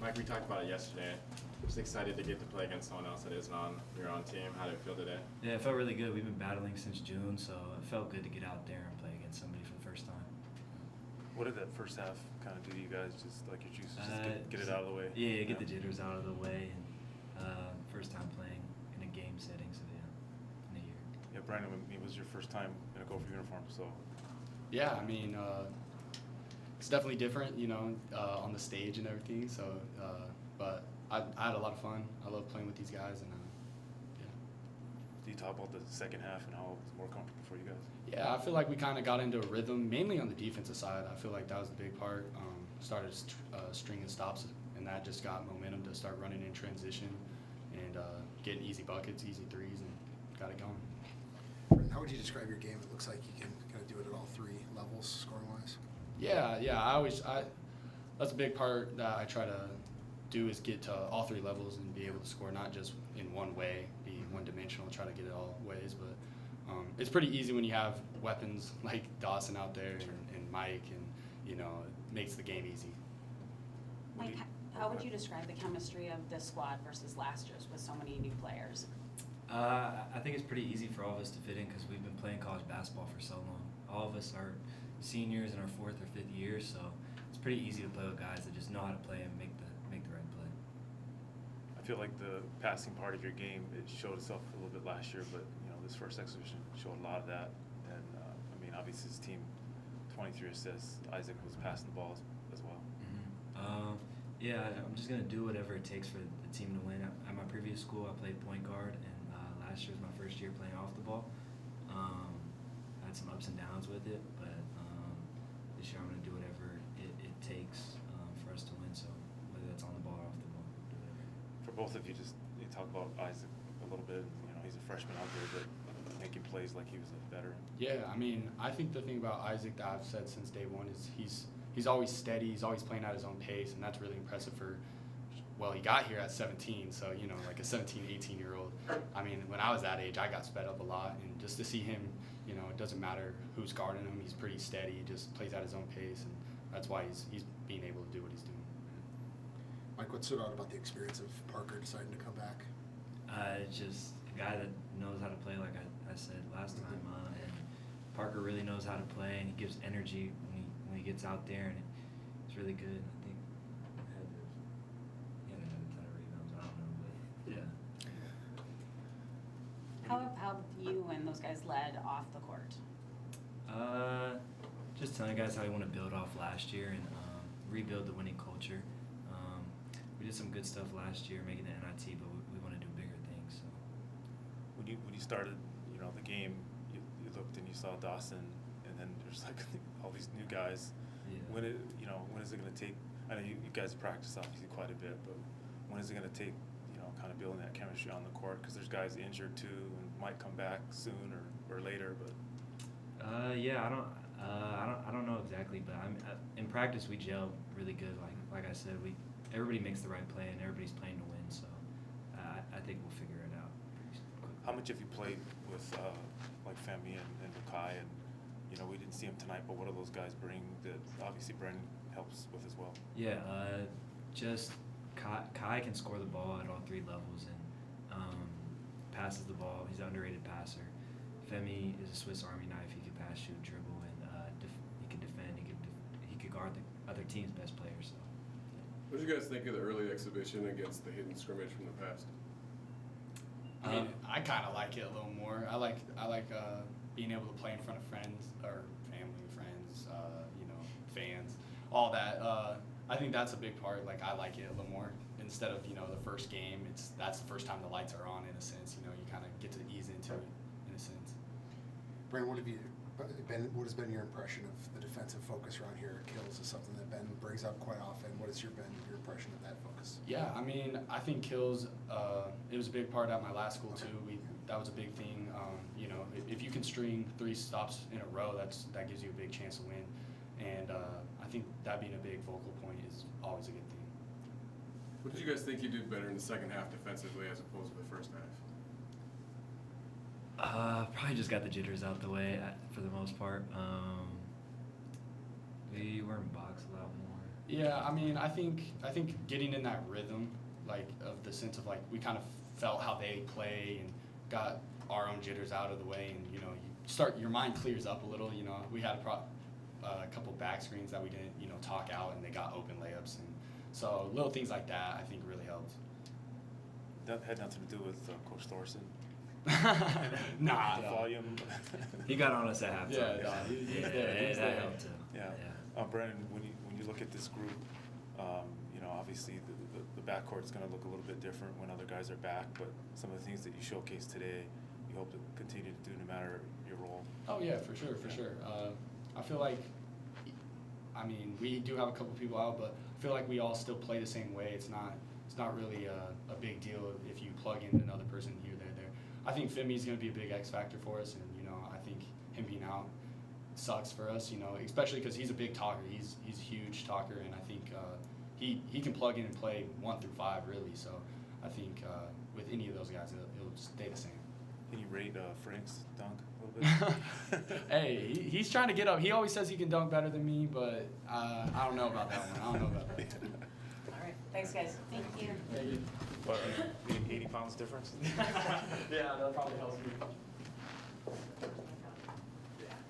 Mike, we talked about it yesterday. Just excited to get to play against someone else that isn't on your own team. How did it feel today? Yeah, it felt really good. We've been battling since June, so it felt good to get out there and play against somebody for the first time. What did that first half kind of do to you guys? Just like your juices, just get it out of the way? Yeah, get the jitters out of the way. And first time playing in a game setting, so yeah, in a year. Yeah, Brennan, it was your first time in a Gopher uniform, so. Yeah, I mean, it's definitely different, on the stage and everything. So, but I had a lot of fun. I love playing with these guys, and yeah. Do you talk about the second half and how it was more comfortable for you guys? Yeah, I feel like we kind of got into a rhythm, mainly on the defensive side. I feel like that was the big part. Started stringing stops, and that just got momentum to start running in transition and getting easy buckets, easy threes, and got it going. How would you describe your game? It looks like you can kind of do it at all three levels, scoring-wise. Yeah. That's a big part that I try to do is get to all three levels and be able to score not just in one way, be one-dimensional, try to get it all ways, but it's pretty easy when you have weapons like Dawson out there and Mike, and it makes the game easy. Mike, how would you describe the chemistry of this squad versus last year's with so many new players? I think it's pretty easy for all of us to fit in because we've been playing college basketball for so long. All of us are seniors in our fourth or fifth year, so it's pretty easy to play with guys that just know how to play and make the right play. I feel like the passing part of your game, it showed itself a little bit last year, but this first exhibition showed a lot of that. And obviously his team, 23 assists. Isaac was passing the ball as well. Mm-hmm. Yeah, I'm just gonna do whatever it takes for the team to win. At my previous school, I played point guard, and last year was my first year playing off the ball. I had some ups and downs with it, but this year I'm gonna do whatever it takes for us to win. So whether that's on the ball or off the ball, we'll do whatever. For both of you, you talk about Isaac a little bit. He's a freshman out there, but making plays like he was a veteran. Yeah, I think the thing about Isaac that I've said since day one is he's always steady. He's always playing at his own pace, and that's really impressive he got here at 17, so, like a 17, 18-year-old. When I was that age, I got sped up a lot, and just to see him, it doesn't matter who's guarding him. He's pretty steady. He just plays at his own pace, and that's why he's being able to do what he's doing. Mike, what stood out about the experience of Parker deciding to come back? It's just a guy that knows how to play, like I said last time, and Parker really knows how to play, and he gives energy when he gets out there, and it's really good. I think he had a ton of rebounds. I don't know, but yeah. How have you and those guys led off the court? Just telling guys how we want to build off last year and rebuild the winning culture. We did some good stuff last year, making the NIT, but we want to do bigger things. So. When you started, the game, you looked and you saw Dawson, and then there's like all these new guys. Yeah. When is it going to take? I know you guys practice obviously quite a bit, but when is it going to take? Kind of building that chemistry on the court, because there's guys injured too and might come back soon or later. But yeah, I don't know exactly, but in practice we gel really good. Like I said, everybody makes the right play and everybody's playing to win. So I think we'll figure it out pretty quickly. how much have you played with like Femi and Lukai, and we didn't see him tonight, but what do those guys bring that obviously Brennan helps with as well? Yeah, just Kai can score the ball at all three levels and passes the ball. He's an underrated passer. Femi is a Swiss Army knife. He can pass, shoot, dribble, and he can defend. He could guard the other team's best players. So. What did you guys think of the early exhibition against the hidden scrimmage from the past? I kind of like it a little more. I like being able to play in front of friends or family, friends, fans, all that. I think that's a big part. Like, I like it a little more. Instead of the first game, that's the first time the lights are on in a sense. You kind of get to ease into it in a sense. Brennan, what has been your impression of the defensive focus around here? Kills is something that Ben brings up quite often. What has been your impression of that focus? Yeah, I think kills. It was a big part at my last school too. That was a big thing. If you can string 3 stops in a row, that gives you a big chance to win. And I think that being a big focal point is always a good thing. What did you guys think you did better in the second half defensively as opposed to the first half? Probably just got the jitters out the way for the most part. We were in box a lot more. Yeah, I mean, I think getting in that rhythm, like of the sense of like we kind of felt how they play and got our own jitters out of the way, and you know, your mind clears up a little. You know, we had a couple back screens that we didn't talk out, and they got open layups, and so little things like that I think really helped. That had nothing to do with Coach Thorson. Nah, The no. volume. He got on us at halftime. Yeah, no, he's yeah, there, he's that there. helped too. Yeah. Brennan, when you look at this group, obviously the backcourt is going to look a little bit different when other guys are back, but some of the things that you showcased today, you hope to continue to do no matter your role. Oh yeah, for sure. I feel like, I mean, we do have a couple people out, but I feel like we all still play the same way. It's not really a big deal if you plug in another person here, there. I think Femi's going to be a big X factor for us, and I think him being out sucks for us. Especially because he's a big talker. He's a huge talker, and I think he can plug in and play 1 through 5 really. So I think with any of those guys, it'll stay the same. Can you rate Frank's dunk a little bit? Hey, he's trying to get up. He always says he can dunk better than me, but I don't know about that one. I don't know about that. All right, thanks, guys. Thank you. What, 80 pounds difference? Yeah, that probably helps me.